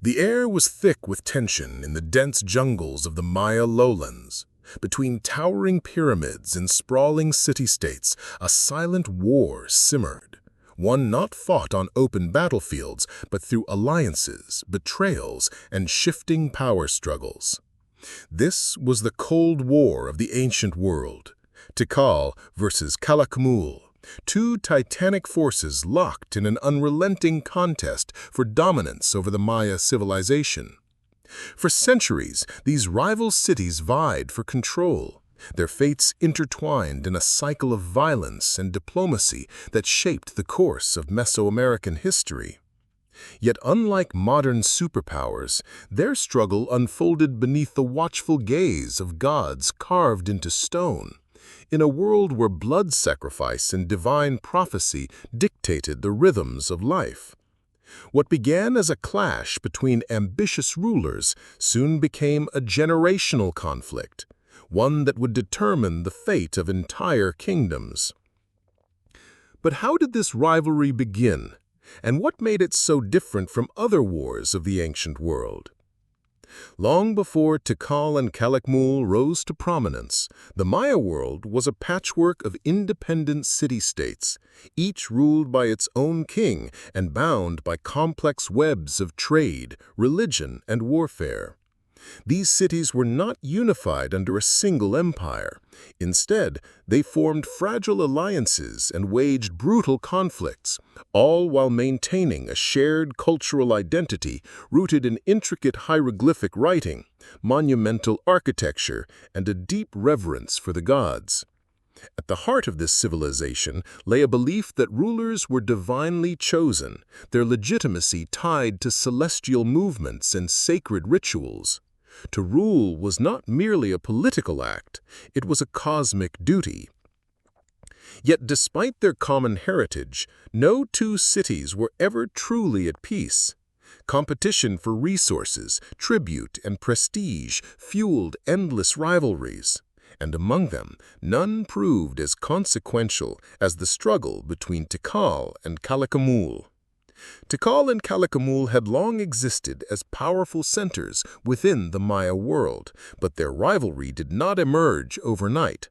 The air was thick with tension in the dense jungles of the Maya lowlands. Between towering pyramids and sprawling city-states, a silent war simmered. One not fought on open battlefields, but through alliances, betrayals, and shifting power struggles. This was the Cold War of the ancient world. Tikal versus Calakmul, two titanic forces locked in an unrelenting contest for dominance over the Maya civilization. For centuries, these rival cities vied for control, their fates intertwined in a cycle of violence and diplomacy that shaped the course of Mesoamerican history. Yet unlike modern superpowers, their struggle unfolded beneath the watchful gaze of gods carved into stone, in a world where blood sacrifice and divine prophecy dictated the rhythms of life. What began as a clash between ambitious rulers soon became a generational conflict, one that would determine the fate of entire kingdoms. But how did this rivalry begin, and what made it so different from other wars of the ancient world? Long before Tikal and Calakmul rose to prominence, the Maya world was a patchwork of independent city-states, each ruled by its own king and bound by complex webs of trade, religion, and warfare. These cities were not unified under a single empire. Instead, they formed fragile alliances and waged brutal conflicts, all while maintaining a shared cultural identity rooted in intricate hieroglyphic writing, monumental architecture, and a deep reverence for the gods. At the heart of this civilization lay a belief that rulers were divinely chosen, their legitimacy tied to celestial movements and sacred rituals. To rule was not merely a political act, it was a cosmic duty. Yet despite their common heritage, no two cities were ever truly at peace. Competition for resources, tribute, and prestige fueled endless rivalries, and among them, none proved as consequential as the struggle between Tikal and Calakmul. Tikal and Calakmul had long existed as powerful centers within the Maya world, but their rivalry did not emerge overnight.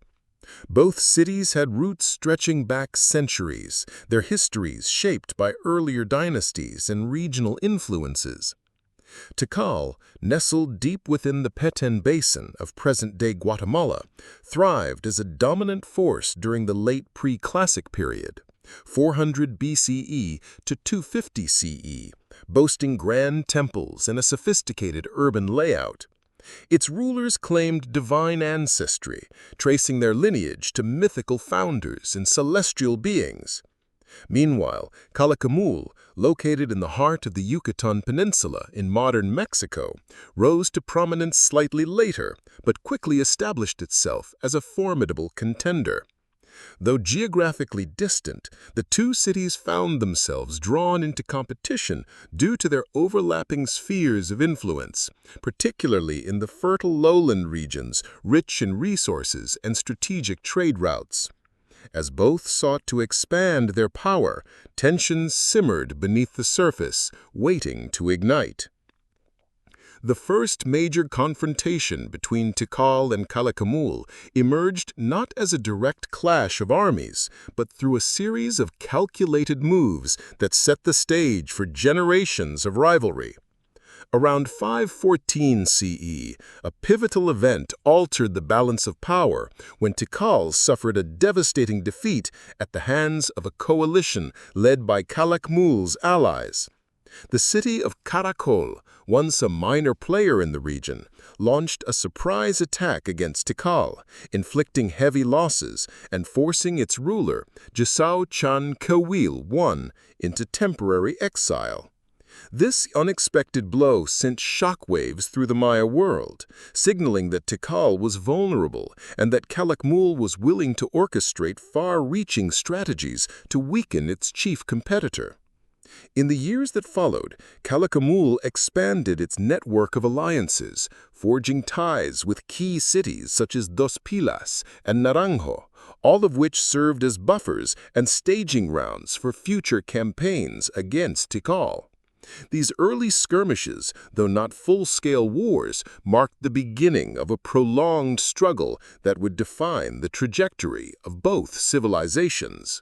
Both cities had roots stretching back centuries, their histories shaped by earlier dynasties and regional influences. Tikal, nestled deep within the Petén Basin of present-day Guatemala, thrived as a dominant force during the late pre-classic period, 400 BCE to 250 CE, boasting grand temples and a sophisticated urban layout. Its rulers claimed divine ancestry, tracing their lineage to mythical founders and celestial beings. Meanwhile, Calakmul, located in the heart of the Yucatan Peninsula in modern Mexico, rose to prominence slightly later, but quickly established itself as a formidable contender. Though geographically distant, the two cities found themselves drawn into competition due to their overlapping spheres of influence, particularly in the fertile lowland regions rich in resources and strategic trade routes. As both sought to expand their power, tensions simmered beneath the surface, waiting to ignite. The first major confrontation between Tikal and Calakmul emerged not as a direct clash of armies, but through a series of calculated moves that set the stage for generations of rivalry. Around 514 CE, a pivotal event altered the balance of power when Tikal suffered a devastating defeat at the hands of a coalition led by Calakmul's allies. The city of Caracol, once a minor player in the region, launched a surprise attack against Tikal, inflicting heavy losses and forcing its ruler, Gisao Chan Kewil I, into temporary exile. This unexpected blow sent shockwaves through the Maya world, signaling that Tikal was vulnerable and that Calakmul was willing to orchestrate far-reaching strategies to weaken its chief competitor. In the years that followed, Calakmul expanded its network of alliances, forging ties with key cities such as Dos Pilas and Naranjo, all of which served as buffers and staging grounds for future campaigns against Tikal. These early skirmishes, though not full-scale wars, marked the beginning of a prolonged struggle that would define the trajectory of both civilizations.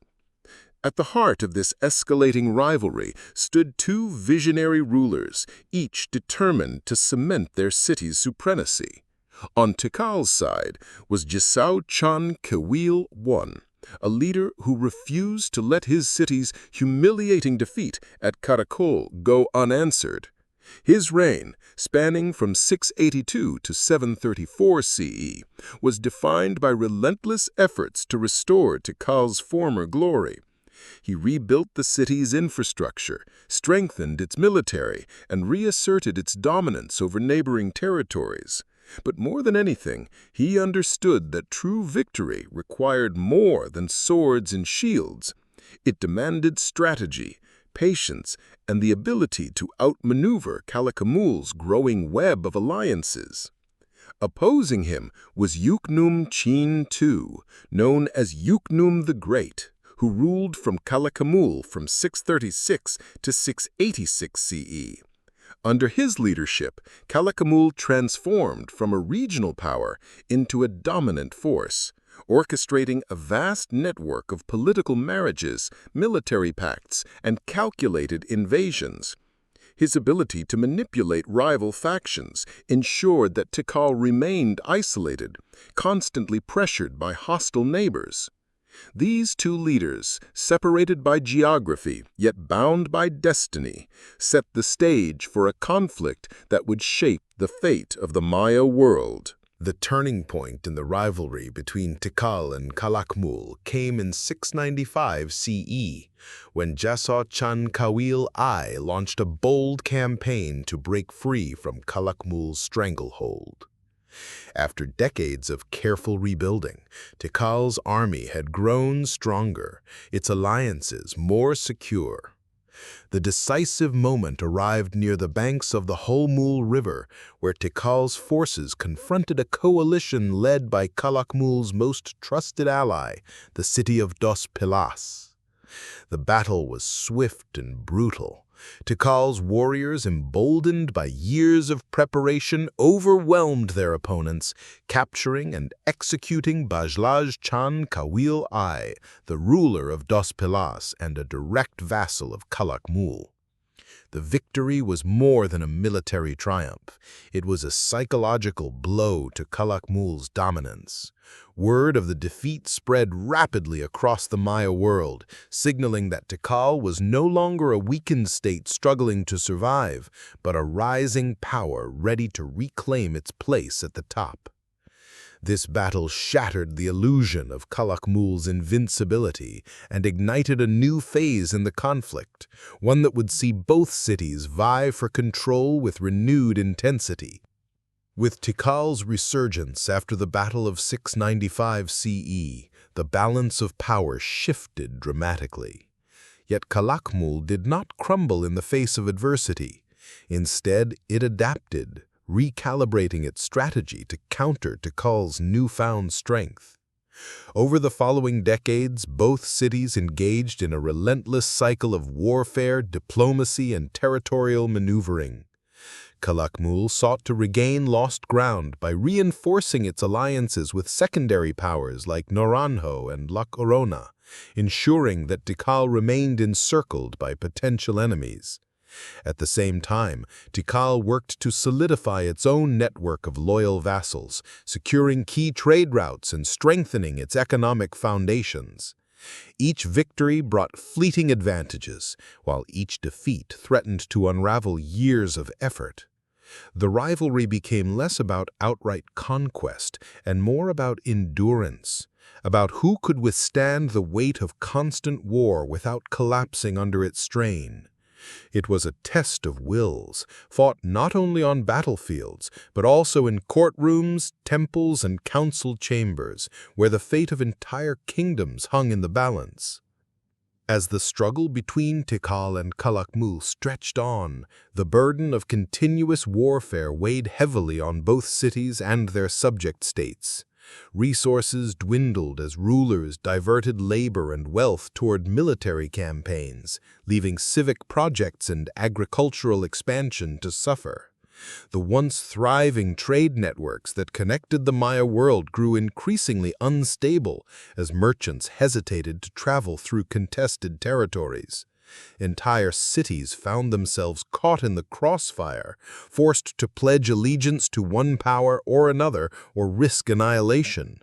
At the heart of this escalating rivalry stood two visionary rulers, each determined to cement their city's supremacy. On Tikal's side was Jisao Chan Kawil I, a leader who refused to let his city's humiliating defeat at Karakol go unanswered. His reign, spanning from 682 to 734 CE, was defined by relentless efforts to restore Tikal's former glory. He rebuilt the city's infrastructure, strengthened its military, and reasserted its dominance over neighboring territories. But more than anything, he understood that true victory required more than swords and shields. It demanded strategy, patience, and the ability to outmaneuver Calakmul's growing web of alliances. Opposing him was Uknum Chin II, known as Uknum the Great, who ruled from Calakmul from 636 to 686 CE. Under his leadership, Calakmul transformed from a regional power into a dominant force, orchestrating a vast network of political marriages, military pacts, and calculated invasions. His ability to manipulate rival factions ensured that Tikal remained isolated, constantly pressured by hostile neighbors. These two leaders, separated by geography yet bound by destiny, set the stage for a conflict that would shape the fate of the Maya world. The turning point in the rivalry between Tikal and Calakmul came in 695 CE, when Jisao Chan Kawil I launched a bold campaign to break free from Calakmul's stranglehold. After decades of careful rebuilding, Tikal's army had grown stronger, its alliances more secure. The decisive moment arrived near the banks of the Holmul River, where Tikal's forces confronted a coalition led by Calakmul's most trusted ally, the city of Dos Pilas. The battle was swift and brutal. Tikal's warriors, emboldened by years of preparation, overwhelmed their opponents, capturing and executing Bajlaj Chan Kawil I, the ruler of Dos Pilas and a direct vassal of Calakmul. The victory was more than a military triumph. It was a psychological blow to Calakmul's dominance. Word of the defeat spread rapidly across the Maya world, signaling that Tikal was no longer a weakened state struggling to survive, but a rising power ready to reclaim its place at the top. This battle shattered the illusion of Calakmul's invincibility and ignited a new phase in the conflict, one that would see both cities vie for control with renewed intensity. With Tikal's resurgence after the Battle of 695 CE, the balance of power shifted dramatically. Yet Calakmul did not crumble in the face of adversity. Instead, it adapted, recalibrating its strategy to counter Tikal's newfound strength. Over the following decades, both cities engaged in a relentless cycle of warfare, diplomacy, and territorial maneuvering. Calakmul sought to regain lost ground by reinforcing its alliances with secondary powers like Naranjo and La Corona, ensuring that Tikal remained encircled by potential enemies. At the same time, Tikal worked to solidify its own network of loyal vassals, securing key trade routes and strengthening its economic foundations. Each victory brought fleeting advantages, while each defeat threatened to unravel years of effort. The rivalry became less about outright conquest and more about endurance, about who could withstand the weight of constant war without collapsing under its strain. It was a test of wills, fought not only on battlefields, but also in courtrooms, temples, and council chambers, where the fate of entire kingdoms hung in the balance. As the struggle between Tikal and Calakmul stretched on, the burden of continuous warfare weighed heavily on both cities and their subject states. Resources dwindled as rulers diverted labor and wealth toward military campaigns, leaving civic projects and agricultural expansion to suffer. The once thriving trade networks that connected the Maya world grew increasingly unstable as merchants hesitated to travel through contested territories. Entire cities found themselves caught in the crossfire, forced to pledge allegiance to one power or another or risk annihilation.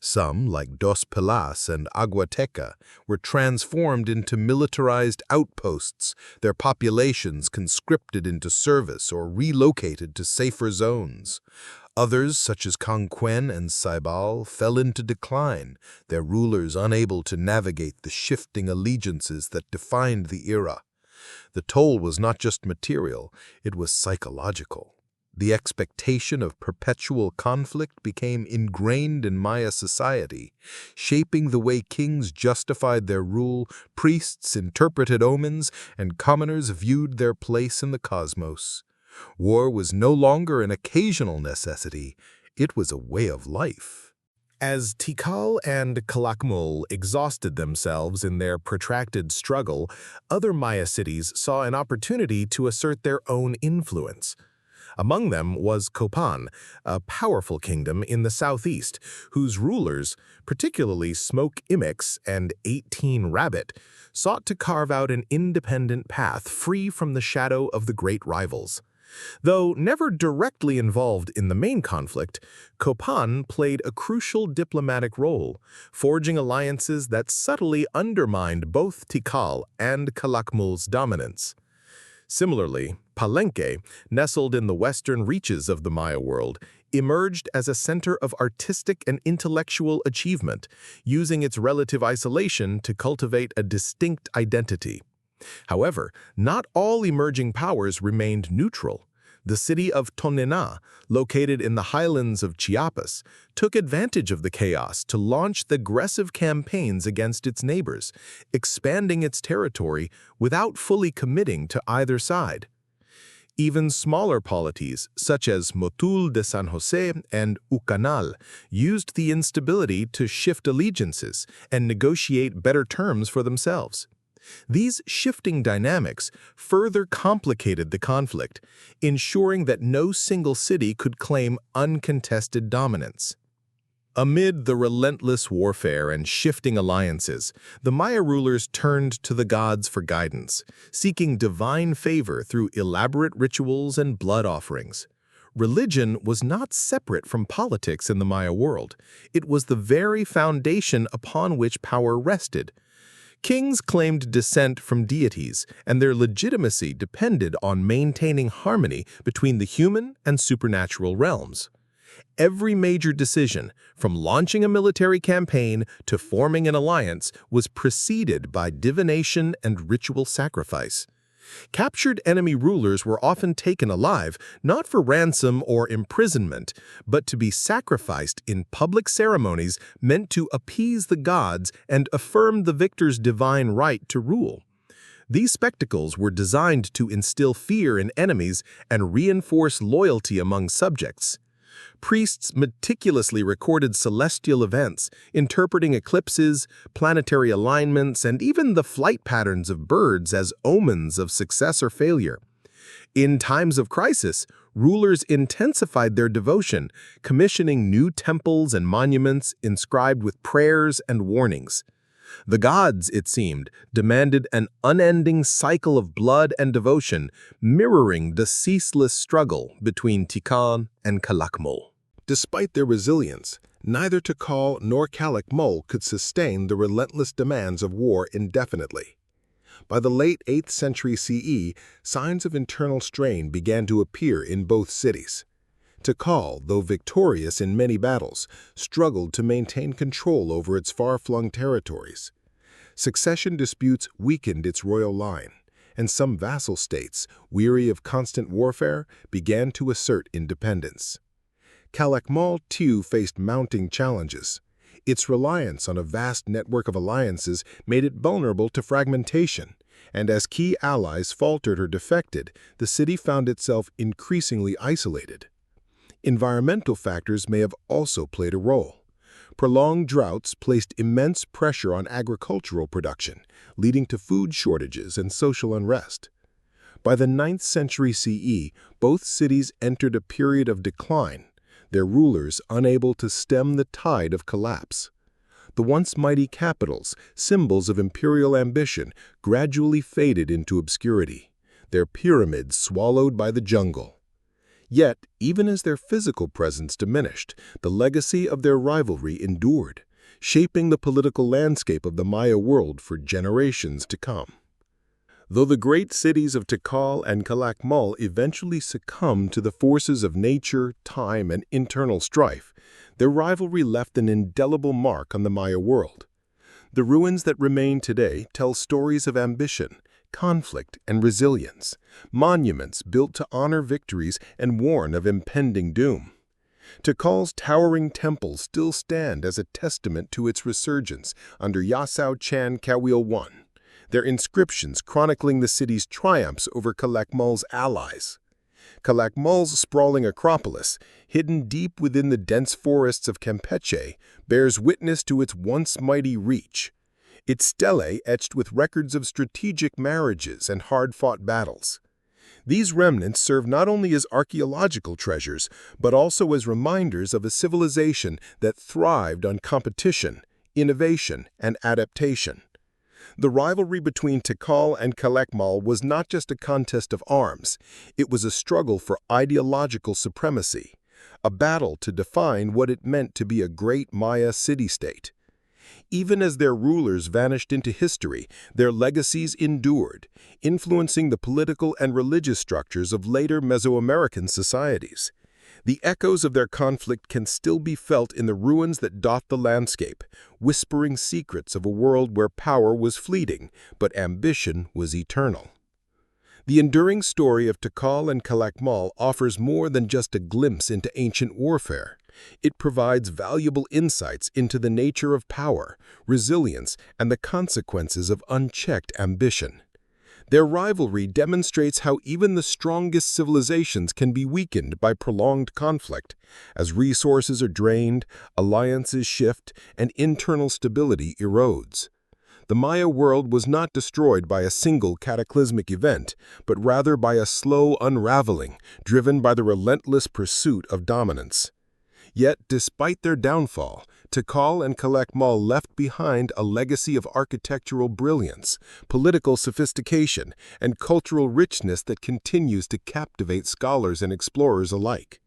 Some, like Dos Pilas and Aguateca, were transformed into militarized outposts, their populations conscripted into service or relocated to safer zones. Others, such as Conquen and Saibal, fell into decline, their rulers unable to navigate the shifting allegiances that defined the era. The toll was not just material, it was psychological. The expectation of perpetual conflict became ingrained in Maya society, shaping the way kings justified their rule, priests interpreted omens, and commoners viewed their place in the cosmos. War was no longer an occasional necessity, it was a way of life. As Tikal and Calakmul exhausted themselves in their protracted struggle, other Maya cities saw an opportunity to assert their own influence. Among them was Copan, a powerful kingdom in the southeast, whose rulers, particularly Smoke Imix and 18 Rabbit, sought to carve out an independent path free from the shadow of the great rivals. Though never directly involved in the main conflict, Copan played a crucial diplomatic role, forging alliances that subtly undermined both Tikal and Calakmul's dominance. Similarly, Palenque, nestled in the western reaches of the Maya world, emerged as a center of artistic and intellectual achievement, using its relative isolation to cultivate a distinct identity. However, not all emerging powers remained neutral. The city of Tonena, located in the highlands of Chiapas, took advantage of the chaos to launch aggressive campaigns against its neighbors, expanding its territory without fully committing to either side. Even smaller polities, such as Motul de San Jose and Ucanal, used the instability to shift allegiances and negotiate better terms for themselves. These shifting dynamics further complicated the conflict, ensuring that no single city could claim uncontested dominance. Amid the relentless warfare and shifting alliances, the Maya rulers turned to the gods for guidance, seeking divine favor through elaborate rituals and blood offerings. Religion was not separate from politics in the Maya world. It was the very foundation upon which power rested. Kings claimed descent from deities, and their legitimacy depended on maintaining harmony between the human and supernatural realms. Every major decision, from launching a military campaign to forming an alliance, was preceded by divination and ritual sacrifice. Captured enemy rulers were often taken alive, not for ransom or imprisonment, but to be sacrificed in public ceremonies meant to appease the gods and affirm the victor's divine right to rule. These spectacles were designed to instill fear in enemies and reinforce loyalty among subjects. Priests meticulously recorded celestial events, interpreting eclipses, planetary alignments, and even the flight patterns of birds as omens of success or failure. In times of crisis, rulers intensified their devotion, commissioning new temples and monuments inscribed with prayers and warnings. The gods, it seemed, demanded an unending cycle of blood and devotion, mirroring the ceaseless struggle between Tikal and Calakmul. Despite their resilience, neither Tikal nor Calakmul could sustain the relentless demands of war indefinitely. By the late 8th century CE, signs of internal strain began to appear in both cities. Tikal, though victorious in many battles, struggled to maintain control over its far-flung territories. Succession disputes weakened its royal line, and some vassal states, weary of constant warfare, began to assert independence. Calakmul, too, faced mounting challenges. Its reliance on a vast network of alliances made it vulnerable to fragmentation, and as key allies faltered or defected, the city found itself increasingly isolated. Environmental factors may have also played a role. Prolonged droughts placed immense pressure on agricultural production, leading to food shortages and social unrest. By the 9th century CE, both cities entered a period of decline, their rulers unable to stem the tide of collapse. The once mighty capitals, symbols of imperial ambition, gradually faded into obscurity, their pyramids swallowed by the jungle. Yet, even as their physical presence diminished, the legacy of their rivalry endured, shaping the political landscape of the Maya world for generations to come. Though the great cities of Tikal and Calakmul eventually succumbed to the forces of nature, time, and internal strife, their rivalry left an indelible mark on the Maya world. The ruins that remain today tell stories of ambition, conflict, and resilience, monuments built to honor victories and warn of impending doom. Tikal's towering temples still stand as a testament to its resurgence under Yasao Chan Kawil I, their inscriptions chronicling the city's triumphs over Calakmul's allies. Calakmul's sprawling acropolis, hidden deep within the dense forests of Campeche, bears witness to its once mighty reach. Its stelae etched with records of strategic marriages and hard-fought battles. These remnants serve not only as archaeological treasures, but also as reminders of a civilization that thrived on competition, innovation, and adaptation. The rivalry between Tikal and Calakmul was not just a contest of arms, it was a struggle for ideological supremacy, a battle to define what it meant to be a great Maya city-state. Even as their rulers vanished into history, their legacies endured, influencing the political and religious structures of later Mesoamerican societies. The echoes of their conflict can still be felt in the ruins that dot the landscape, whispering secrets of a world where power was fleeting, but ambition was eternal. The enduring story of Tikal and Calakmul offers more than just a glimpse into ancient warfare. It provides valuable insights into the nature of power, resilience, and the consequences of unchecked ambition. Their rivalry demonstrates how even the strongest civilizations can be weakened by prolonged conflict, as resources are drained, alliances shift, and internal stability erodes. The Maya world was not destroyed by a single cataclysmic event, but rather by a slow unraveling, driven by the relentless pursuit of dominance. Yet, despite their downfall, Tikal and Calakmul left behind a legacy of architectural brilliance, political sophistication, and cultural richness that continues to captivate scholars and explorers alike.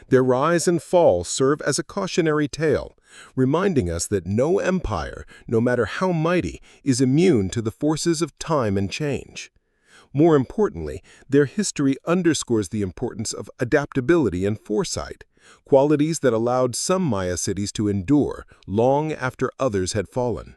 Their rise and fall serve as a cautionary tale, reminding us that no empire, no matter how mighty, is immune to the forces of time and change. More importantly, their history underscores the importance of adaptability and foresight, qualities that allowed some Maya cities to endure long after others had fallen.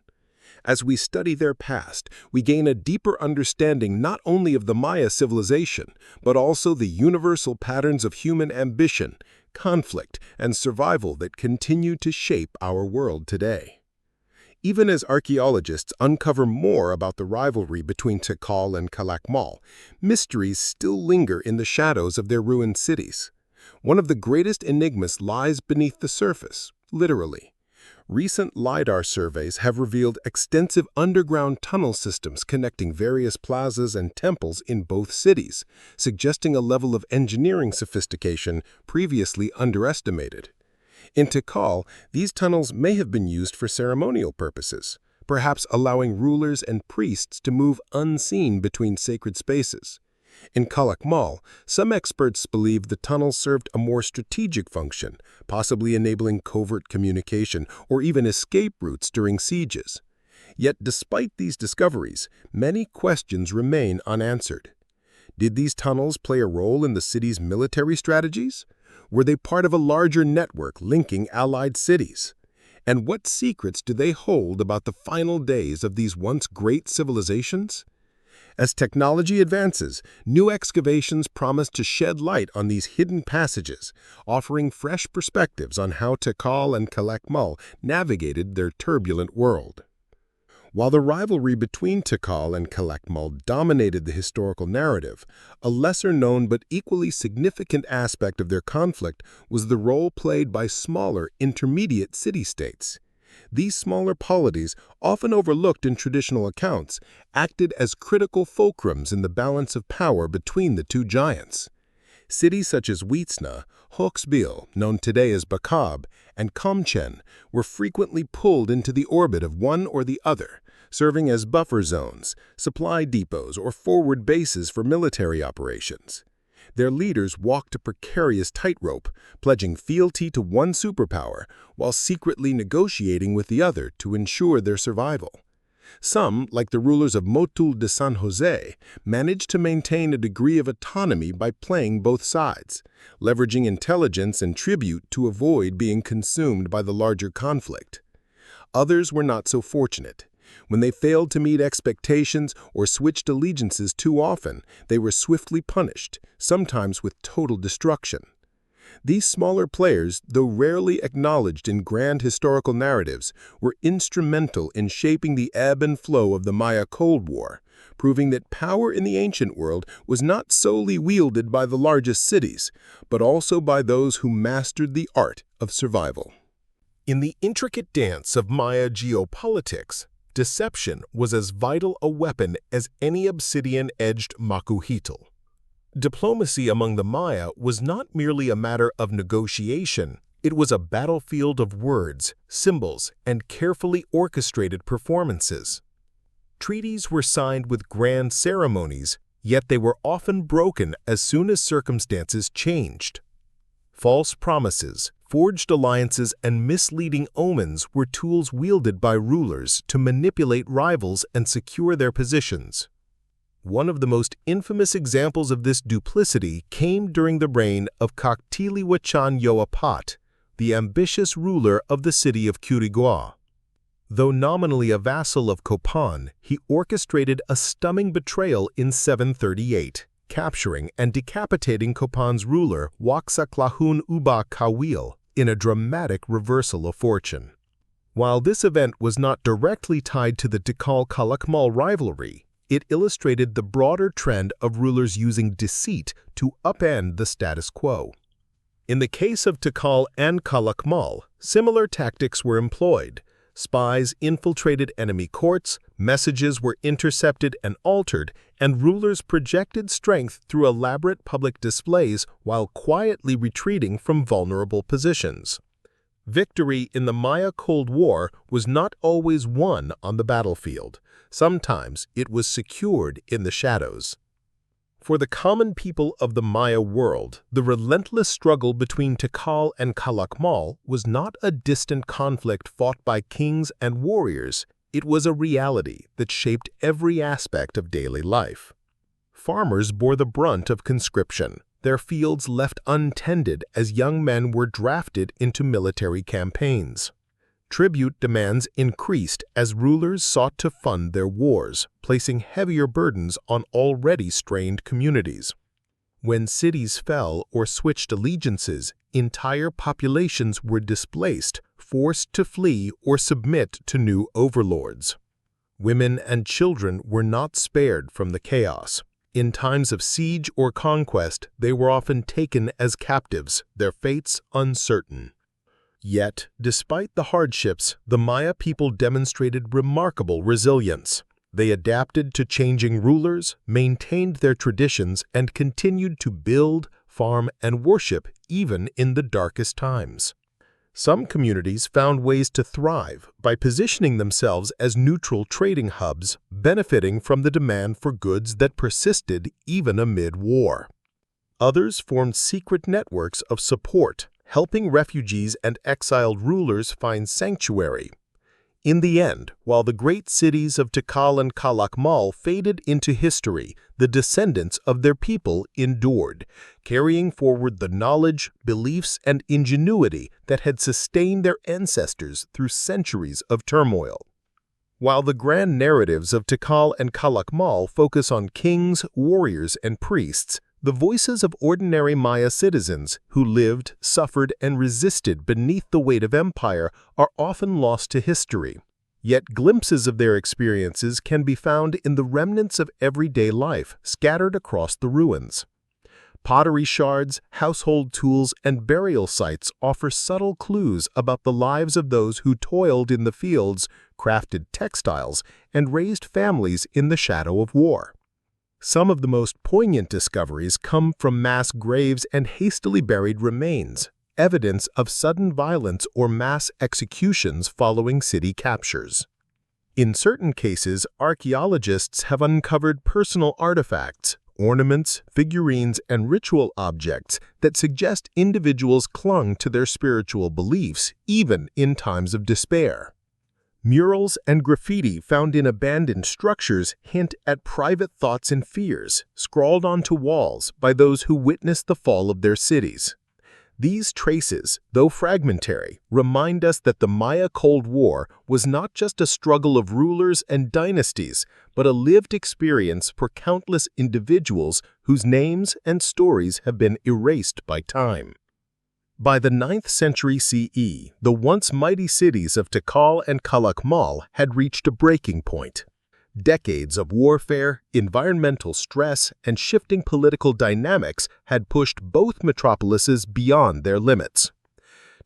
As we study their past, we gain a deeper understanding not only of the Maya civilization, but also the universal patterns of human ambition, conflict, and survival that continue to shape our world today. Even as archaeologists uncover more about the rivalry between Tikal and Calakmul, mysteries still linger in the shadows of their ruined cities. One of the greatest enigmas lies beneath the surface, literally. Recent LiDAR surveys have revealed extensive underground tunnel systems connecting various plazas and temples in both cities, suggesting a level of engineering sophistication previously underestimated. In Tikal, these tunnels may have been used for ceremonial purposes, perhaps allowing rulers and priests to move unseen between sacred spaces. In Calakmul, some experts believe the tunnels served a more strategic function, possibly enabling covert communication or even escape routes during sieges. Yet despite these discoveries, many questions remain unanswered. Did these tunnels play a role in the city's military strategies? Were they part of a larger network linking allied cities? And what secrets do they hold about the final days of these once great civilizations? As technology advances, new excavations promise to shed light on these hidden passages, offering fresh perspectives on how Tikal and Calakmul navigated their turbulent world. While the rivalry between Tikal and Calakmul dominated the historical narrative, a lesser-known but equally significant aspect of their conflict was the role played by smaller, intermediate city-states. These smaller polities, often overlooked in traditional accounts, acted as critical fulcrums in the balance of power between the two giants. Cities such as Wiesna, Hochsbil, known today as Bakab, and Komchen were frequently pulled into the orbit of one or the other, serving as buffer zones, supply depots, or forward bases for military operations. Their leaders walked a precarious tightrope, pledging fealty to one superpower while secretly negotiating with the other to ensure their survival. Some, like the rulers of Motul de San Jose, managed to maintain a degree of autonomy by playing both sides, leveraging intelligence and tribute to avoid being consumed by the larger conflict. Others were not so fortunate. When they failed to meet expectations or switched allegiances too often, they were swiftly punished, sometimes with total destruction. These smaller players, though rarely acknowledged in grand historical narratives, were instrumental in shaping the ebb and flow of the Maya Cold War, proving that power in the ancient world was not solely wielded by the largest cities, but also by those who mastered the art of survival. In the intricate dance of Maya geopolitics, deception was as vital a weapon as any obsidian-edged makuhitl. Diplomacy among the Maya was not merely a matter of negotiation, it was a battlefield of words, symbols, and carefully orchestrated performances. Treaties were signed with grand ceremonies, yet they were often broken as soon as circumstances changed. False promises, forged alliances, and misleading omens were tools wielded by rulers to manipulate rivals and secure their positions. One of the most infamous examples of this duplicity came during the reign of Kaktiliwachan Yoapat, the ambitious ruler of the city of Quirigua. Though nominally a vassal of Copan, he orchestrated a stunning betrayal in 738, capturing and decapitating Copan's ruler Waxaclahun Uba Kawil in a dramatic reversal of fortune. While this event was not directly tied to the Tikal-Calakmul rivalry, it illustrated the broader trend of rulers using deceit to upend the status quo. In the case of Tikal and Calakmul, similar tactics were employed. Spies infiltrated enemy courts, messages were intercepted and altered, and rulers projected strength through elaborate public displays while quietly retreating from vulnerable positions. Victory in the Maya Cold War was not always won on the battlefield. Sometimes it was secured in the shadows. For the common people of the Maya world, the relentless struggle between Tikal and Calakmul was not a distant conflict fought by kings and warriors. It was a reality that shaped every aspect of daily life. Farmers bore the brunt of conscription, their fields left untended as young men were drafted into military campaigns. Tribute demands increased as rulers sought to fund their wars, placing heavier burdens on already strained communities. When cities fell or switched allegiances, entire populations were displaced, forced to flee or submit to new overlords. Women and children were not spared from the chaos. In times of siege or conquest, they were often taken as captives, their fates uncertain. Yet, despite the hardships, the Maya people demonstrated remarkable resilience. They adapted to changing rulers, maintained their traditions, and continued to build, farm, and worship even in the darkest times. Some communities found ways to thrive by positioning themselves as neutral trading hubs, benefiting from the demand for goods that persisted even amid war. Others formed secret networks of support, helping refugees and exiled rulers find sanctuary. In the end, while the great cities of Tikal and Calakmul faded into history, the descendants of their people endured, carrying forward the knowledge, beliefs, and ingenuity that had sustained their ancestors through centuries of turmoil. While the grand narratives of Tikal and Calakmul focus on kings, warriors, and priests, the voices of ordinary Maya citizens who lived, suffered, and resisted beneath the weight of empire are often lost to history. Yet glimpses of their experiences can be found in the remnants of everyday life scattered across the ruins. Pottery shards, household tools, and burial sites offer subtle clues about the lives of those who toiled in the fields, crafted textiles, and raised families in the shadow of war. Some of the most poignant discoveries come from mass graves and hastily buried remains, evidence of sudden violence or mass executions following city captures. In certain cases, archaeologists have uncovered personal artifacts, ornaments, figurines, and ritual objects that suggest individuals clung to their spiritual beliefs even in times of despair. Murals and graffiti found in abandoned structures hint at private thoughts and fears, scrawled onto walls by those who witnessed the fall of their cities. These traces, though fragmentary, remind us that the Maya Cold War was not just a struggle of rulers and dynasties, but a lived experience for countless individuals whose names and stories have been erased by time. By the 9th century CE, the once mighty cities of Tikal and Calakmul had reached a breaking point. Decades of warfare, environmental stress, and shifting political dynamics had pushed both metropolises beyond their limits.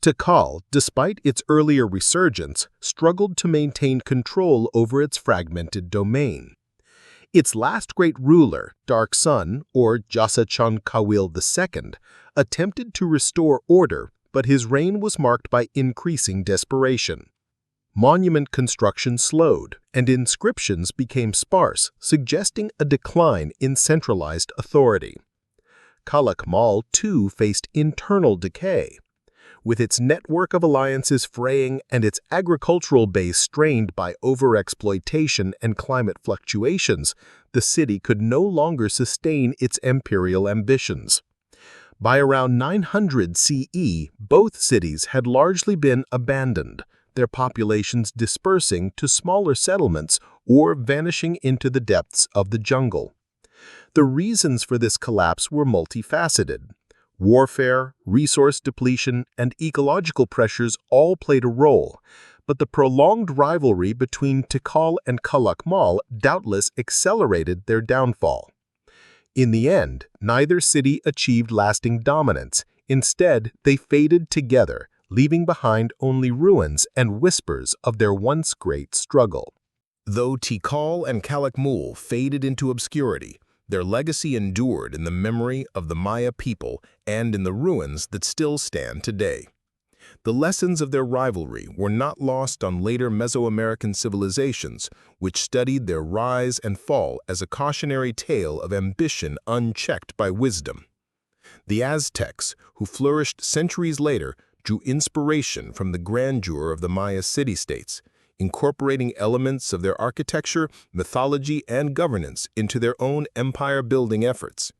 Tikal, despite its earlier resurgence, struggled to maintain control over its fragmented domain. Its last great ruler, Dark Sun, or Kawil II, attempted to restore order, but his reign was marked by increasing desperation. Monument construction slowed, and inscriptions became sparse, suggesting a decline in centralized authority. Calakmul, too, faced internal decay. With its network of alliances fraying and its agricultural base strained by overexploitation and climate fluctuations, the city could no longer sustain its imperial ambitions. By around 900 CE, both cities had largely been abandoned, their populations dispersing to smaller settlements or vanishing into the depths of the jungle. The reasons for this collapse were multifaceted. Warfare, resource depletion, and ecological pressures all played a role, but the prolonged rivalry between Tikal and Calakmul doubtless accelerated their downfall. In the end, neither city achieved lasting dominance. Instead, they faded together, leaving behind only ruins and whispers of their once great struggle. Though Tikal and Calakmul faded into obscurity, their legacy endured in the memory of the Maya people and in the ruins that still stand today. The lessons of their rivalry were not lost on later Mesoamerican civilizations, which studied their rise and fall as a cautionary tale of ambition unchecked by wisdom. The Aztecs, who flourished centuries later, drew inspiration from the grandeur of the Maya city-states, incorporating elements of their architecture, mythology, and governance into their own empire-building efforts.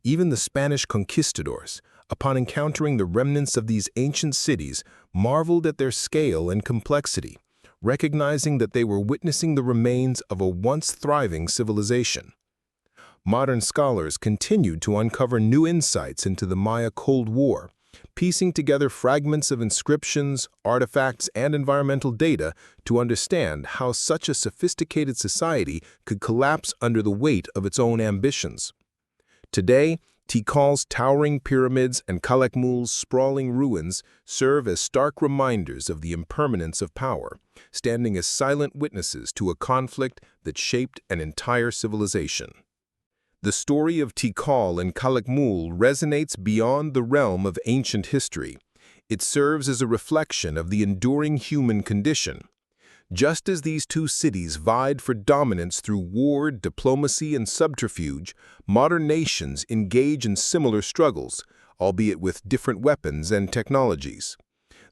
Even the Spanish conquistadors, upon encountering the remnants of these ancient cities, marveled at their scale and complexity, recognizing that they were witnessing the remains of a once thriving civilization. Modern scholars continued to uncover new insights into the Maya Cold War, piecing together fragments of inscriptions, artifacts, and environmental data to understand how such a sophisticated society could collapse under the weight of its own ambitions. Today, Tikal's towering pyramids and Calakmul's sprawling ruins serve as stark reminders of the impermanence of power, standing as silent witnesses to a conflict that shaped an entire civilization. The story of Tikal and Calakmul resonates beyond the realm of ancient history. It serves as a reflection of the enduring human condition. Just as these two cities vied for dominance through war, diplomacy, and subterfuge, modern nations engage in similar struggles, albeit with different weapons and technologies.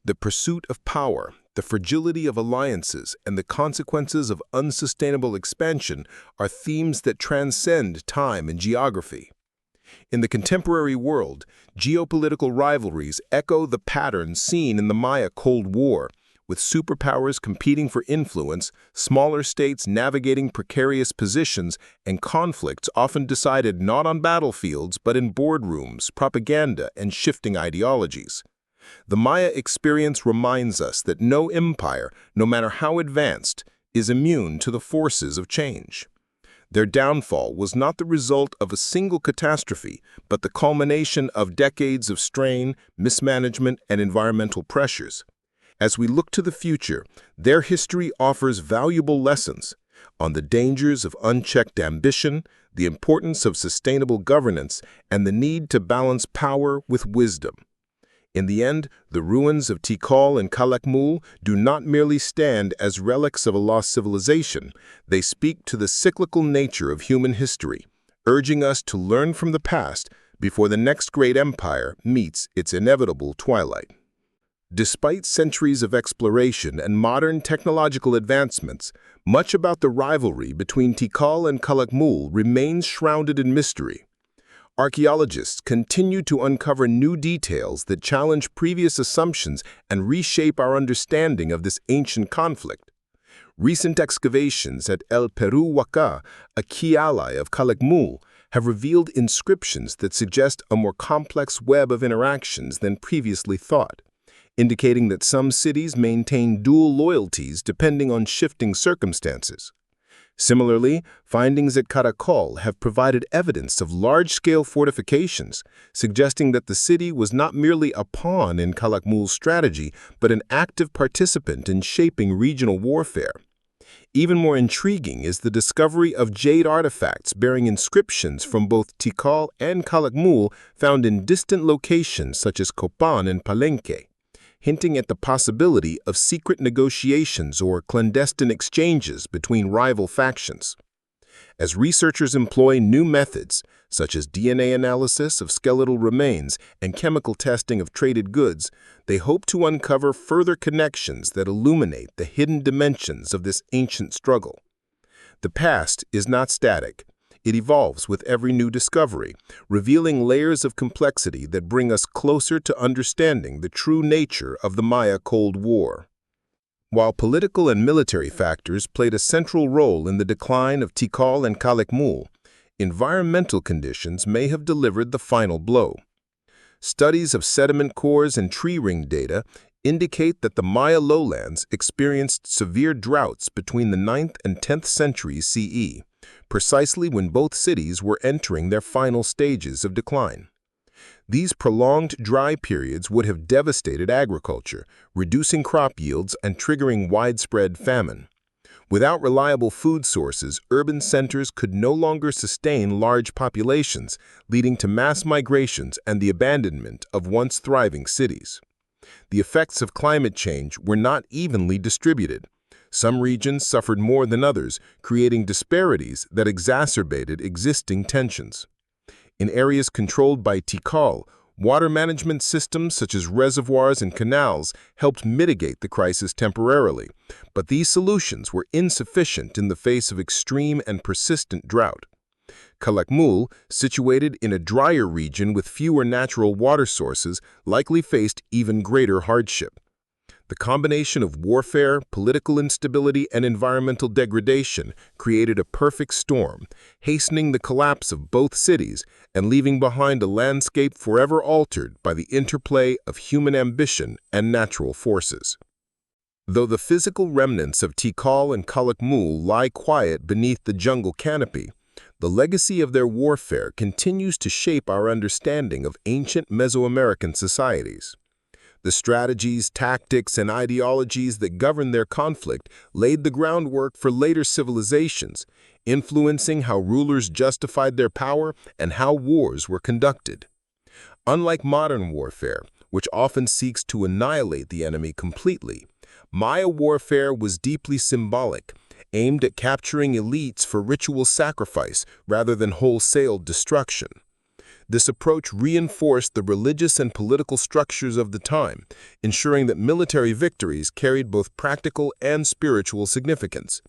The pursuit of power, the fragility of alliances, and the consequences of unsustainable expansion are themes that transcend time and geography. In the contemporary world, geopolitical rivalries echo the patterns seen in the Maya Cold War, with superpowers competing for influence, smaller states navigating precarious positions, and conflicts often decided not on battlefields but in boardrooms, propaganda, and shifting ideologies. The Maya experience reminds us that no empire, no matter how advanced, is immune to the forces of change. Their downfall was not the result of a single catastrophe, but the culmination of decades of strain, mismanagement, and environmental pressures. As we look to the future, their history offers valuable lessons on the dangers of unchecked ambition, the importance of sustainable governance, and the need to balance power with wisdom. In the end, the ruins of Tikal and Calakmul do not merely stand as relics of a lost civilization. They speak to the cyclical nature of human history, urging us to learn from the past before the next great empire meets its inevitable twilight. Despite centuries of exploration and modern technological advancements, much about the rivalry between Tikal and Calakmul remains shrouded in mystery. Archaeologists continue to uncover new details that challenge previous assumptions and reshape our understanding of this ancient conflict. Recent excavations at El Peru Waka, a key ally of Calakmul, have revealed inscriptions that suggest a more complex web of interactions than previously thought, indicating that some cities maintain dual loyalties depending on shifting circumstances. Similarly, findings at Karakol have provided evidence of large-scale fortifications, suggesting that the city was not merely a pawn in Calakmul's strategy, but an active participant in shaping regional warfare. Even more intriguing is the discovery of jade artifacts bearing inscriptions from both Tikal and Calakmul found in distant locations such as Copan and Palenque, hinting at the possibility of secret negotiations or clandestine exchanges between rival factions. As researchers employ new methods, such as DNA analysis of skeletal remains and chemical testing of traded goods, they hope to uncover further connections that illuminate the hidden dimensions of this ancient struggle. The past is not static. It evolves with every new discovery, revealing layers of complexity that bring us closer to understanding the true nature of the Maya Cold War. While political and military factors played a central role in the decline of Tikal and Calakmul, environmental conditions may have delivered the final blow. Studies of sediment cores and tree ring data indicate that the Maya lowlands experienced severe droughts between the 9th and 10th centuries CE, precisely when both cities were entering their final stages of decline. These prolonged dry periods would have devastated agriculture, reducing crop yields and triggering widespread famine. Without reliable food sources, urban centers could no longer sustain large populations, leading to mass migrations and the abandonment of once thriving cities. The effects of climate change were not evenly distributed. Some regions suffered more than others, creating disparities that exacerbated existing tensions. In areas controlled by Tikal, water management systems such as reservoirs and canals helped mitigate the crisis temporarily, but these solutions were insufficient in the face of extreme and persistent drought. Calakmul, situated in a drier region with fewer natural water sources, likely faced even greater hardship. The combination of warfare, political instability, and environmental degradation created a perfect storm, hastening the collapse of both cities and leaving behind a landscape forever altered by the interplay of human ambition and natural forces. Though the physical remnants of Tikal and Calakmul lie quiet beneath the jungle canopy, the legacy of their warfare continues to shape our understanding of ancient Mesoamerican societies. The strategies, tactics, and ideologies that governed their conflict laid the groundwork for later civilizations, influencing how rulers justified their power and how wars were conducted. Unlike modern warfare, which often seeks to annihilate the enemy completely, Maya warfare was deeply symbolic, aimed at capturing elites for ritual sacrifice rather than wholesale destruction. This approach reinforced the religious and political structures of the time, ensuring that military victories carried both practical and spiritual significance.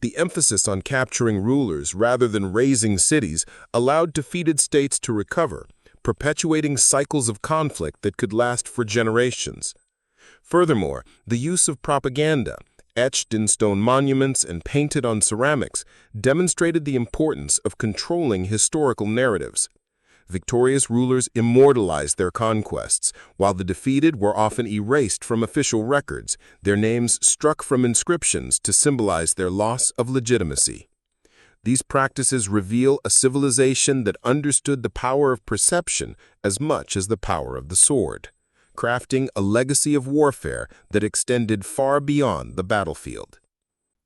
The emphasis on capturing rulers rather than razing cities allowed defeated states to recover, perpetuating cycles of conflict that could last for generations. Furthermore, the use of propaganda, etched in stone monuments and painted on ceramics, demonstrated the importance of controlling historical narratives. victorious rulers immortalized their conquests, while the defeated were often erased from official records, their names struck from inscriptions to symbolize their loss of legitimacy. These practices reveal a civilization that understood the power of perception as much as the power of the sword, crafting a legacy of warfare that extended far beyond the battlefield.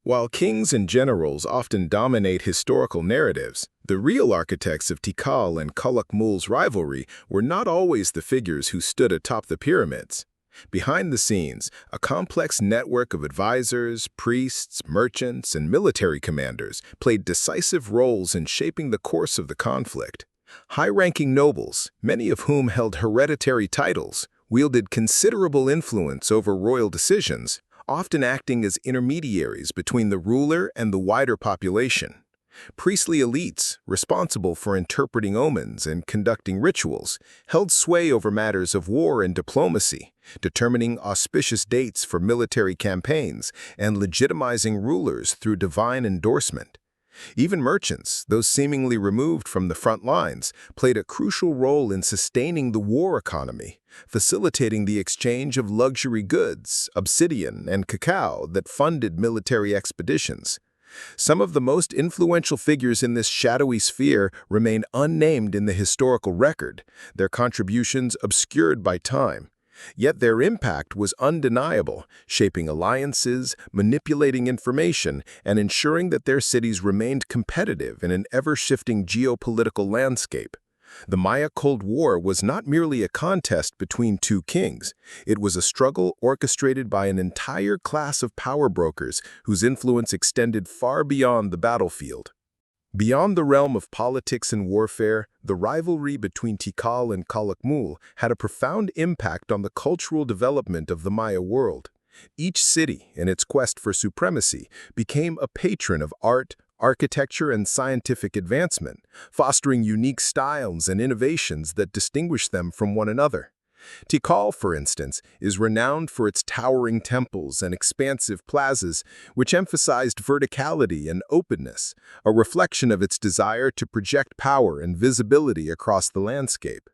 While kings and generals often dominate historical narratives, the real architects of Tikal and Calakmul's rivalry were not always the figures who stood atop the pyramids. Behind the scenes, a complex network of advisors, priests, merchants, and military commanders played decisive roles in shaping the course of the conflict. High-ranking nobles, many of whom held hereditary titles, wielded considerable influence over royal decisions, often acting as intermediaries between the ruler and the wider population. Priestly elites, responsible for interpreting omens and conducting rituals, held sway over matters of war and diplomacy, determining auspicious dates for military campaigns and legitimizing rulers through divine endorsement. Even merchants, those seemingly removed from the front lines, played a crucial role in sustaining the war economy, facilitating the exchange of luxury goods, obsidian, and cacao that funded military expeditions. Some of the most influential figures in this shadowy sphere remain unnamed in the historical record, their contributions obscured by time. Yet their impact was undeniable, shaping alliances, manipulating information, and ensuring that their cities remained competitive in an ever-shifting geopolitical landscape. The Maya Cold War was not merely a contest between two kings. It was a struggle orchestrated by an entire class of power brokers whose influence extended far beyond the battlefield. Beyond the realm of politics and warfare, the rivalry between Tikal and Calakmul had a profound impact on the cultural development of the Maya world. Each city, in its quest for supremacy, became a patron of art, architecture, and scientific advancement, fostering unique styles and innovations that distinguish them from one another. Tikal, for instance, is renowned for its towering temples and expansive plazas, which emphasized verticality and openness, a reflection of its desire to project power and visibility across the landscape.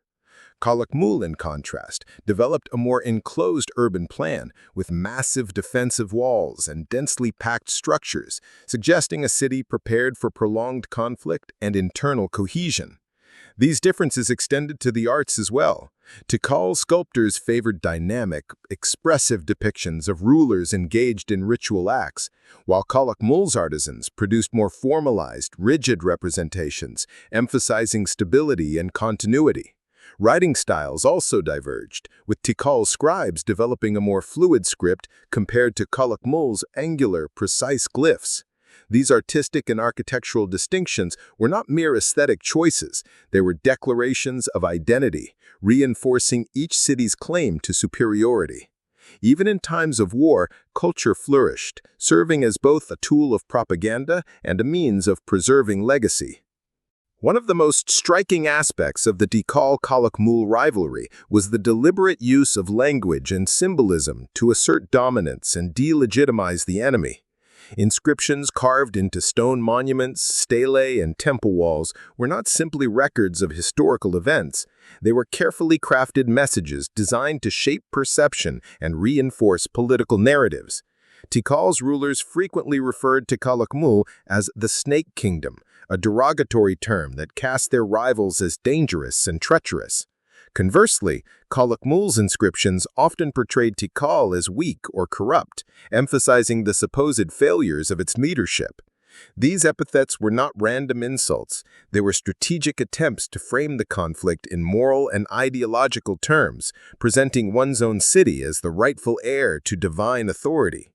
Calakmul, in contrast, developed a more enclosed urban plan with massive defensive walls and densely packed structures, suggesting a city prepared for prolonged conflict and internal cohesion. These differences extended to the arts as well. Tikal's sculptors favored dynamic, expressive depictions of rulers engaged in ritual acts, while Calakmul's artisans produced more formalized, rigid representations, emphasizing stability and continuity. Writing styles also diverged, with Tikal's scribes developing a more fluid script compared to Calakmul's angular, precise glyphs. These artistic and architectural distinctions were not mere aesthetic choices, they were declarations of identity, reinforcing each city's claim to superiority. Even in times of war, culture flourished, serving as both a tool of propaganda and a means of preserving legacy. One of the most striking aspects of the Tikal-Calakmul rivalry was the deliberate use of language and symbolism to assert dominance and delegitimize the enemy. Inscriptions carved into stone monuments, stelae, and temple walls were not simply records of historical events. They were carefully crafted messages designed to shape perception and reinforce political narratives. Tikal's rulers frequently referred to Calakmul as the Snake Kingdom, a derogatory term that cast their rivals as dangerous and treacherous. Conversely, Calakmul's inscriptions often portrayed Tikal as weak or corrupt, emphasizing the supposed failures of its leadership. These epithets were not random insults, they were strategic attempts to frame the conflict in moral and ideological terms, presenting one's own city as the rightful heir to divine authority.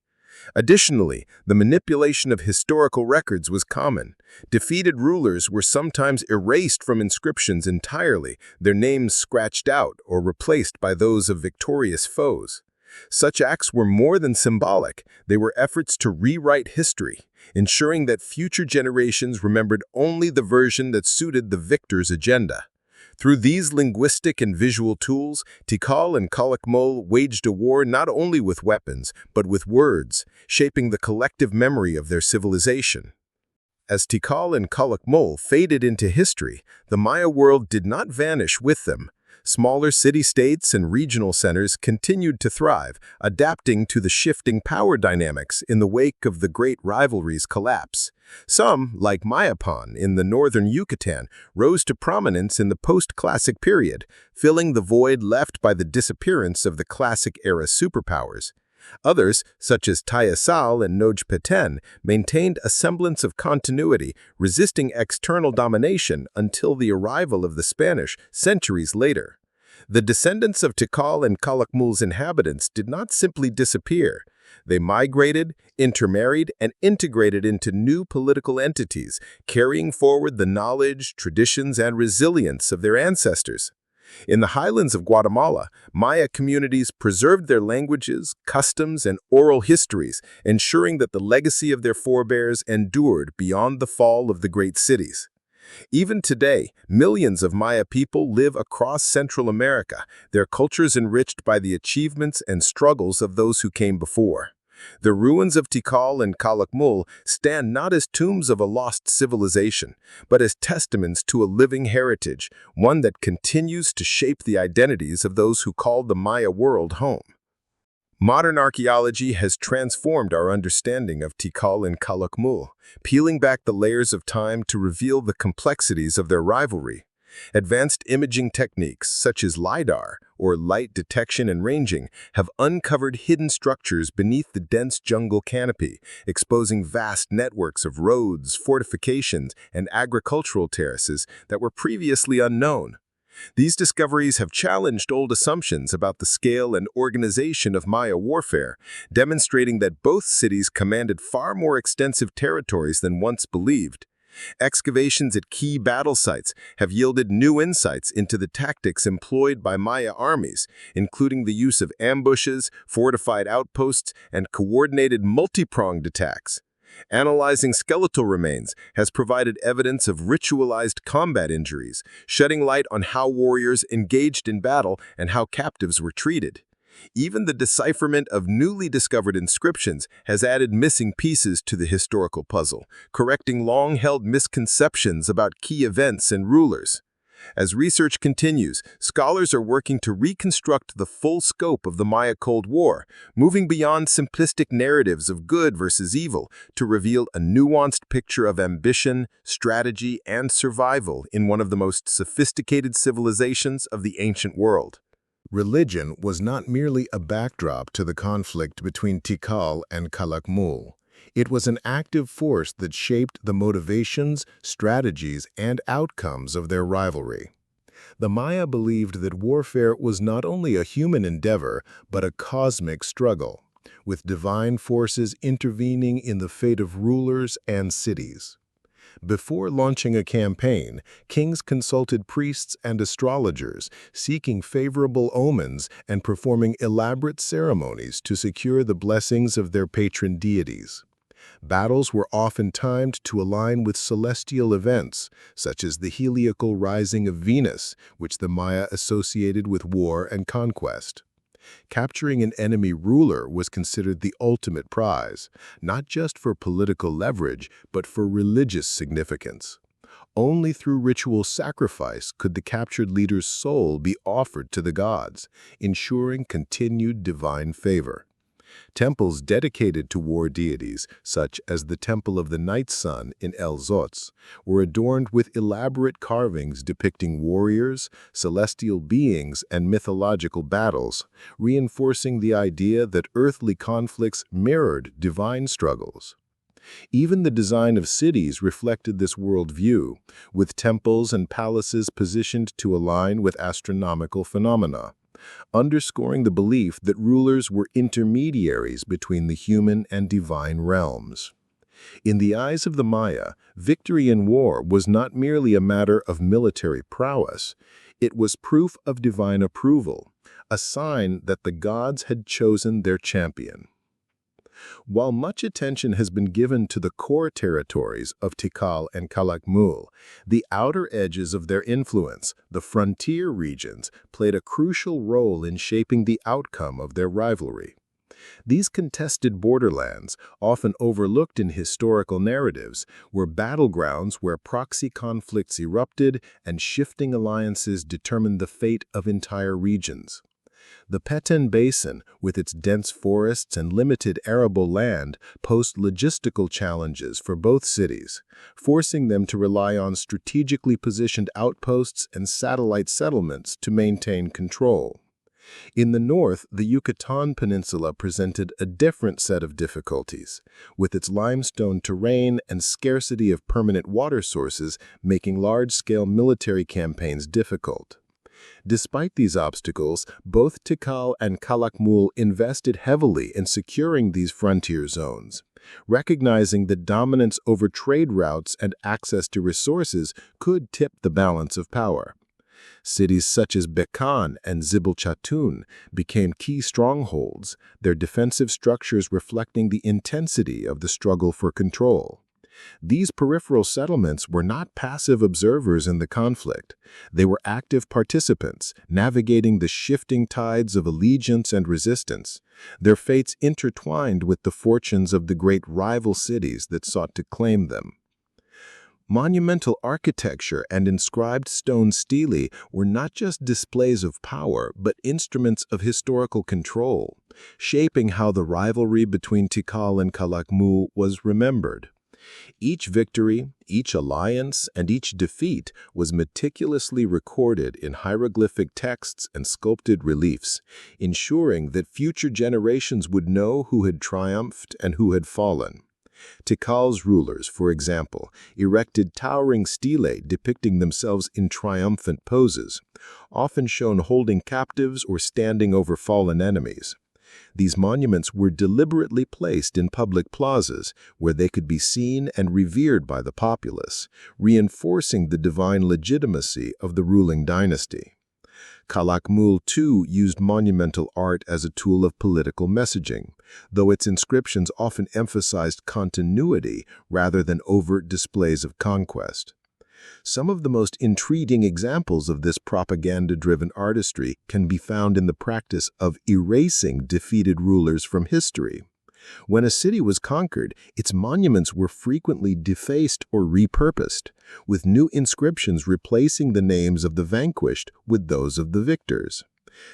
Additionally, the manipulation of historical records was common. Defeated rulers were sometimes erased from inscriptions entirely, their names scratched out or replaced by those of victorious foes. Such acts were more than symbolic, they were efforts to rewrite history, ensuring that future generations remembered only the version that suited the victor's agenda. Through these linguistic and visual tools, Tikal and Calakmul waged a war not only with weapons, but with words, shaping the collective memory of their civilization. As Tikal and Calakmul faded into history, the Maya world did not vanish with them. Smaller city-states and regional centers continued to thrive, adapting to the shifting power dynamics in the wake of the Great Rivalry's collapse. Some, like Mayapan in the northern Yucatan, rose to prominence in the post-classic period, filling the void left by the disappearance of the classic-era superpowers. Others, such as Tayasal and Nojpeten, maintained a semblance of continuity, resisting external domination until the arrival of the Spanish centuries later. The descendants of Tikal and Calakmul's inhabitants did not simply disappear. They migrated, intermarried, and integrated into new political entities, carrying forward the knowledge, traditions, and resilience of their ancestors. In the highlands of Guatemala, Maya communities preserved their languages, customs, and oral histories, ensuring that the legacy of their forebears endured beyond the fall of the great cities. Even today, millions of Maya people live across Central America, their cultures enriched by the achievements and struggles of those who came before. The ruins of Tikal and Calakmul stand not as tombs of a lost civilization, but as testaments to a living heritage, one that continues to shape the identities of those who called the Maya world home. Modern archaeology has transformed our understanding of Tikal and Calakmul, peeling back the layers of time to reveal the complexities of their rivalry. Advanced imaging techniques such as LiDAR, or light detection and ranging, have uncovered hidden structures beneath the dense jungle canopy, exposing vast networks of roads, fortifications, and agricultural terraces that were previously unknown. These discoveries have challenged old assumptions about the scale and organization of Maya warfare, demonstrating that both cities commanded far more extensive territories than once believed. Excavations at key battle sites have yielded new insights into the tactics employed by Maya armies, including the use of ambushes, fortified outposts, and coordinated multi-pronged attacks. Analyzing skeletal remains has provided evidence of ritualized combat injuries, shedding light on how warriors engaged in battle and how captives were treated. Even the decipherment of newly discovered inscriptions has added missing pieces to the historical puzzle, correcting long-held misconceptions about key events and rulers. As research continues, scholars are working to reconstruct the full scope of the Maya Cold War, moving beyond simplistic narratives of good versus evil to reveal a nuanced picture of ambition, strategy, and survival in one of the most sophisticated civilizations of the ancient world. Religion was not merely a backdrop to the conflict between Tikal and Calakmul. It was an active force that shaped the motivations, strategies, and outcomes of their rivalry. The Maya believed that warfare was not only a human endeavor, but a cosmic struggle, with divine forces intervening in the fate of rulers and cities. Before launching a campaign, kings consulted priests and astrologers, seeking favorable omens and performing elaborate ceremonies to secure the blessings of their patron deities. Battles were often timed to align with celestial events, such as the heliacal rising of Venus, which the Maya associated with war and conquest. Capturing an enemy ruler was considered the ultimate prize, not just for political leverage, but for religious significance. Only through ritual sacrifice could the captured leader's soul be offered to the gods, ensuring continued divine favor. Temples dedicated to war deities, such as the Temple of the Night Sun in El Zotz, were adorned with elaborate carvings depicting warriors, celestial beings, and mythological battles, reinforcing the idea that earthly conflicts mirrored divine struggles. Even the design of cities reflected this worldview, with temples and palaces positioned to align with astronomical phenomena, underscoring the belief that rulers were intermediaries between the human and divine realms. In the eyes of the Maya, victory in war was not merely a matter of military prowess, it was proof of divine approval, a sign that the gods had chosen their champion. While much attention has been given to the core territories of Tikal and Calakmul, the outer edges of their influence, the frontier regions, played a crucial role in shaping the outcome of their rivalry. These contested borderlands, often overlooked in historical narratives, were battlegrounds where proxy conflicts erupted and shifting alliances determined the fate of entire regions. The Peten Basin, with its dense forests and limited arable land, posed logistical challenges for both cities, forcing them to rely on strategically positioned outposts and satellite settlements to maintain control. In the north, the Yucatan Peninsula presented a different set of difficulties, with its limestone terrain and scarcity of permanent water sources making large-scale military campaigns difficult. Despite these obstacles, both Tikal and Calakmul invested heavily in securing these frontier zones, recognizing that dominance over trade routes and access to resources could tip the balance of power. Cities such as Bekan and Zibilchatun became key strongholds, their defensive structures reflecting the intensity of the struggle for control. These peripheral settlements were not passive observers in the conflict. They were active participants, navigating the shifting tides of allegiance and resistance, their fates intertwined with the fortunes of the great rival cities that sought to claim them. Monumental architecture and inscribed stone stelae were not just displays of power, but instruments of historical control, shaping how the rivalry between Tikal and Calakmul was remembered. Each victory, each alliance, and each defeat was meticulously recorded in hieroglyphic texts and sculpted reliefs, ensuring that future generations would know who had triumphed and who had fallen. Tikal's rulers, for example, erected towering stelae depicting themselves in triumphant poses, often shown holding captives or standing over fallen enemies. These monuments were deliberately placed in public plazas where they could be seen and revered by the populace, reinforcing the divine legitimacy of the ruling dynasty. Calakmul, too, used monumental art as a tool of political messaging, though its inscriptions often emphasized continuity rather than overt displays of conquest. Some of the most intriguing examples of this propaganda-driven artistry can be found in the practice of erasing defeated rulers from history. When a city was conquered, its monuments were frequently defaced or repurposed, with new inscriptions replacing the names of the vanquished with those of the victors.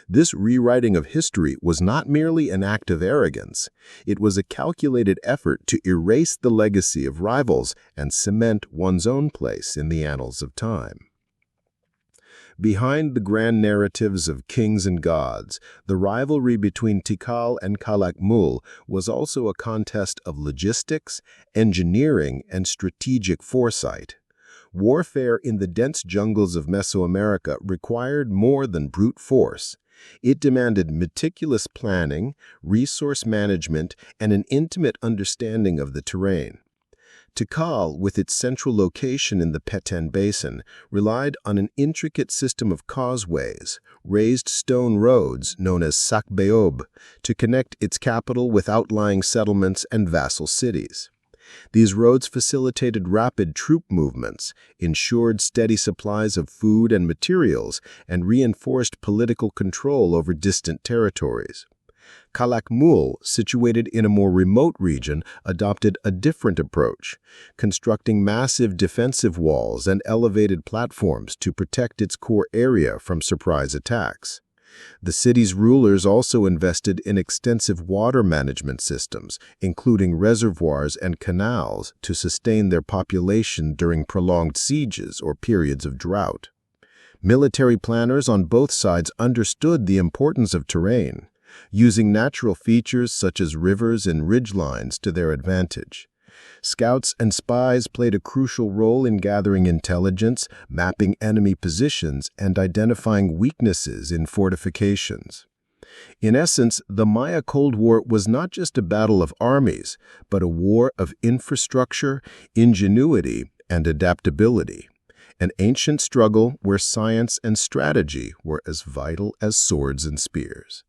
This rewriting of history was not merely an act of arrogance. It was a calculated effort to erase the legacy of rivals and cement one's own place in the annals of time. Behind the grand narratives of kings and gods, the rivalry between Tikal and Calakmul was also a contest of logistics, engineering, and strategic foresight. Warfare in the dense jungles of Mesoamerica required more than brute force. It demanded meticulous planning, resource management, and an intimate understanding of the terrain. Tikal, with its central location in the Peten Basin, relied on an intricate system of causeways, raised stone roads known as sakbeob, to connect its capital with outlying settlements and vassal cities. These roads facilitated rapid troop movements, ensured steady supplies of food and materials, and reinforced political control over distant territories. Calakmul, situated in a more remote region, adopted a different approach, constructing massive defensive walls and elevated platforms to protect its core area from surprise attacks. The city's rulers also invested in extensive water management systems, including reservoirs and canals, to sustain their population during prolonged sieges or periods of drought. Military planners on both sides understood the importance of terrain, using natural features such as rivers and ridgelines to their advantage. Scouts and spies played a crucial role in gathering intelligence, mapping enemy positions, and identifying weaknesses in fortifications. In essence, the Maya Cold War was not just a battle of armies, but a war of infrastructure, ingenuity, and adaptability. An ancient struggle where science and strategy were as vital as swords and spears.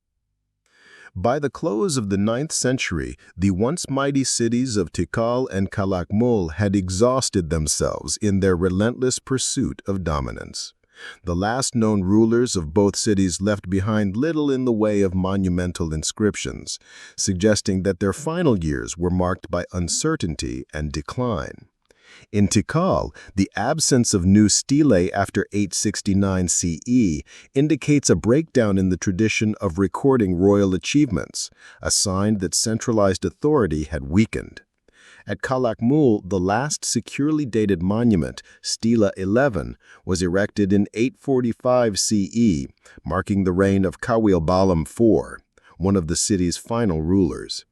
By the close of the 9th century, the once mighty cities of Tikal and Calakmul had exhausted themselves in their relentless pursuit of dominance. The last known rulers of both cities left behind little in the way of monumental inscriptions, suggesting that their final years were marked by uncertainty and decline. In Tikal, the absence of new stelae after 869 CE indicates a breakdown in the tradition of recording royal achievements, a sign that centralized authority had weakened. At Calakmul, the last securely dated monument, Stela 11, was erected in 845 CE, marking the reign of Kawilbalam IV, one of the city's final rulers.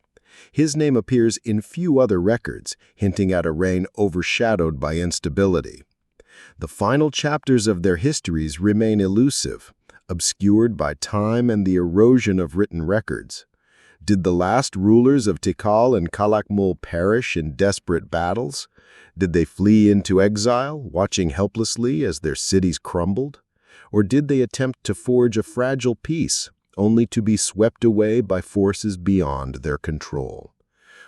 His name appears in few other records, hinting at a reign overshadowed by instability. The final chapters of their histories remain elusive, obscured by time and the erosion of written records. Did the last rulers of Tikal and Calakmul perish in desperate battles? Did they flee into exile, watching helplessly as their cities crumbled? Or did they attempt to forge a fragile peace, only to be swept away by forces beyond their control?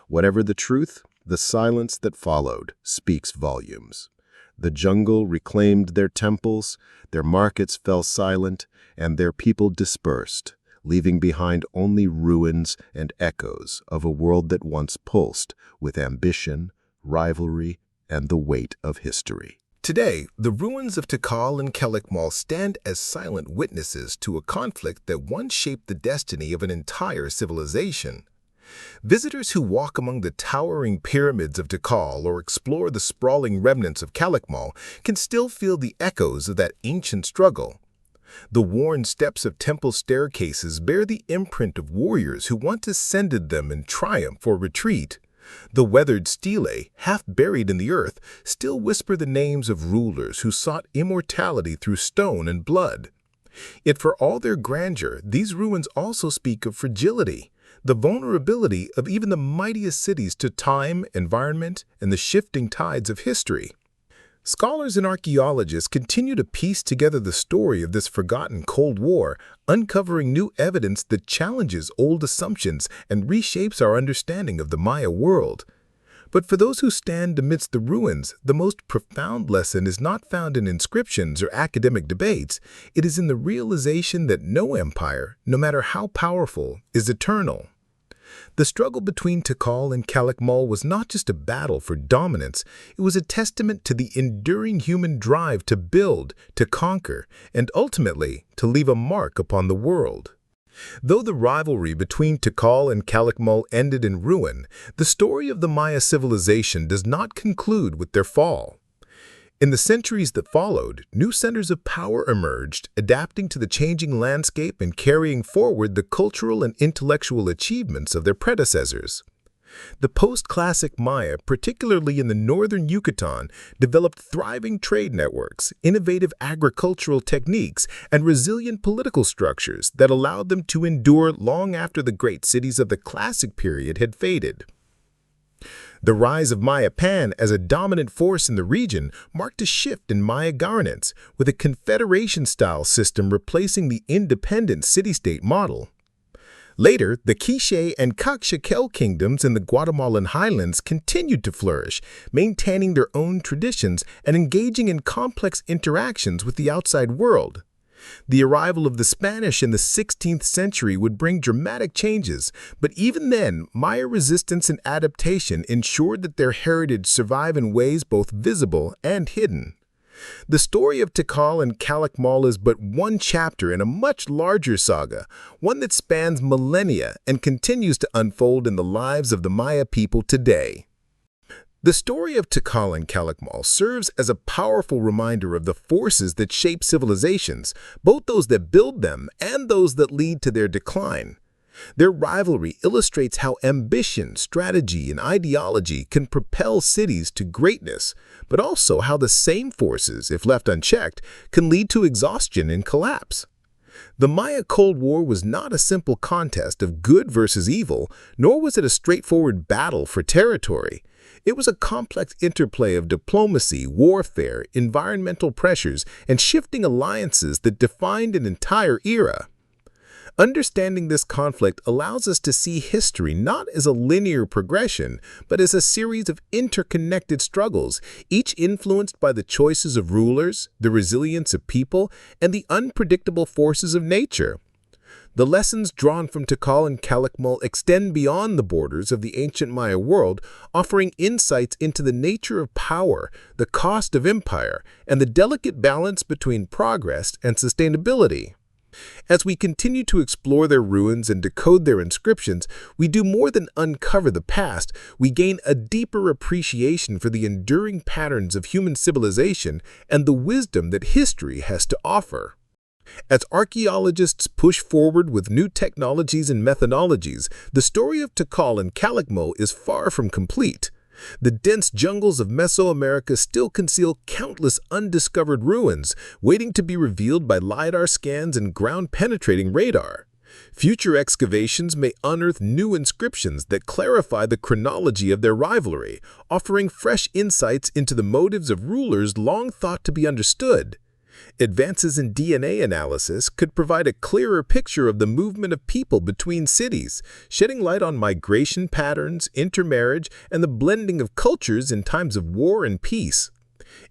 Whatever the truth, the silence that followed speaks volumes. The jungle reclaimed their temples, their markets fell silent, and their people dispersed, leaving behind only ruins and echoes of a world that once pulsed with ambition, rivalry, and the weight of history. Today, the ruins of Tikal and Calakmul stand as silent witnesses to a conflict that once shaped the destiny of an entire civilization. Visitors who walk among the towering pyramids of Tikal or explore the sprawling remnants of Calakmul can still feel the echoes of that ancient struggle. The worn steps of temple staircases bear the imprint of warriors who once ascended them in triumph or retreat. The weathered stelae, half buried in the earth, still whisper the names of rulers who sought immortality through stone and blood. Yet for all their grandeur, these ruins also speak of fragility, the vulnerability of even the mightiest cities to time, environment, and the shifting tides of history. Scholars and archaeologists continue to piece together the story of this forgotten Cold War, uncovering new evidence that challenges old assumptions and reshapes our understanding of the Maya world. But for those who stand amidst the ruins, the most profound lesson is not found in inscriptions or academic debates. It is in the realization that no empire, no matter how powerful, is eternal. The struggle between Tikal and Calakmul was not just a battle for dominance, it was a testament to the enduring human drive to build, to conquer, and ultimately to leave a mark upon the world. Though the rivalry between Tikal and Calakmul ended in ruin, the story of the Maya civilization does not conclude with their fall. In the centuries that followed, new centers of power emerged, adapting to the changing landscape and carrying forward the cultural and intellectual achievements of their predecessors. The post-classic Maya, particularly in the northern Yucatan, developed thriving trade networks, innovative agricultural techniques, and resilient political structures that allowed them to endure long after the great cities of the classic period had faded. The rise of Mayapan as a dominant force in the region marked a shift in Maya governance, with a confederation-style system replacing the independent city-state model. Later, the Quiché and Caxcaquel kingdoms in the Guatemalan highlands continued to flourish, maintaining their own traditions and engaging in complex interactions with the outside world. The arrival of the Spanish in the 16th century would bring dramatic changes, but even then, Maya resistance and adaptation ensured that their heritage survived in ways both visible and hidden. The story of Tikal and Calakmul is but one chapter in a much larger saga, one that spans millennia and continues to unfold in the lives of the Maya people today. The story of Tikal and Calakmul serves as a powerful reminder of the forces that shape civilizations, both those that build them and those that lead to their decline. Their rivalry illustrates how ambition, strategy, and ideology can propel cities to greatness, but also how the same forces, if left unchecked, can lead to exhaustion and collapse. The Maya Cold War was not a simple contest of good versus evil, nor was it a straightforward battle for territory. It was a complex interplay of diplomacy, warfare, environmental pressures, and shifting alliances that defined an entire era. Understanding this conflict allows us to see history not as a linear progression, but as a series of interconnected struggles, each influenced by the choices of rulers, the resilience of people, and the unpredictable forces of nature. The lessons drawn from Tikal and Calakmul extend beyond the borders of the ancient Maya world, offering insights into the nature of power, the cost of empire, and the delicate balance between progress and sustainability. As we continue to explore their ruins and decode their inscriptions, we do more than uncover the past. We gain a deeper appreciation for the enduring patterns of human civilization and the wisdom that history has to offer. As archaeologists push forward with new technologies and methodologies, the story of Tikal and Calakmul is far from complete. The dense jungles of Mesoamerica still conceal countless undiscovered ruins, waiting to be revealed by LiDAR scans and ground-penetrating radar. Future excavations may unearth new inscriptions that clarify the chronology of their rivalry, offering fresh insights into the motives of rulers long thought to be understood. Advances in DNA analysis could provide a clearer picture of the movement of people between cities, shedding light on migration patterns, intermarriage, and the blending of cultures in times of war and peace.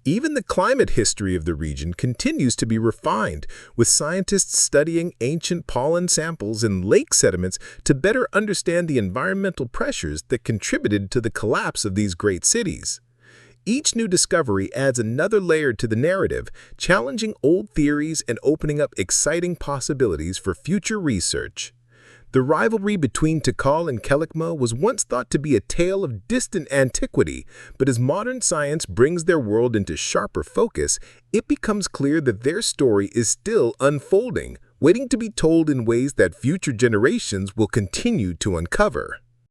Even the climate history of the region continues to be refined, with scientists studying ancient pollen samples and lake sediments to better understand the environmental pressures that contributed to the collapse of these great cities. Each new discovery adds another layer to the narrative, challenging old theories and opening up exciting possibilities for future research. The rivalry between Tikal and Calakmul was once thought to be a tale of distant antiquity, but as modern science brings their world into sharper focus, it becomes clear that their story is still unfolding, waiting to be told in ways that future generations will continue to uncover.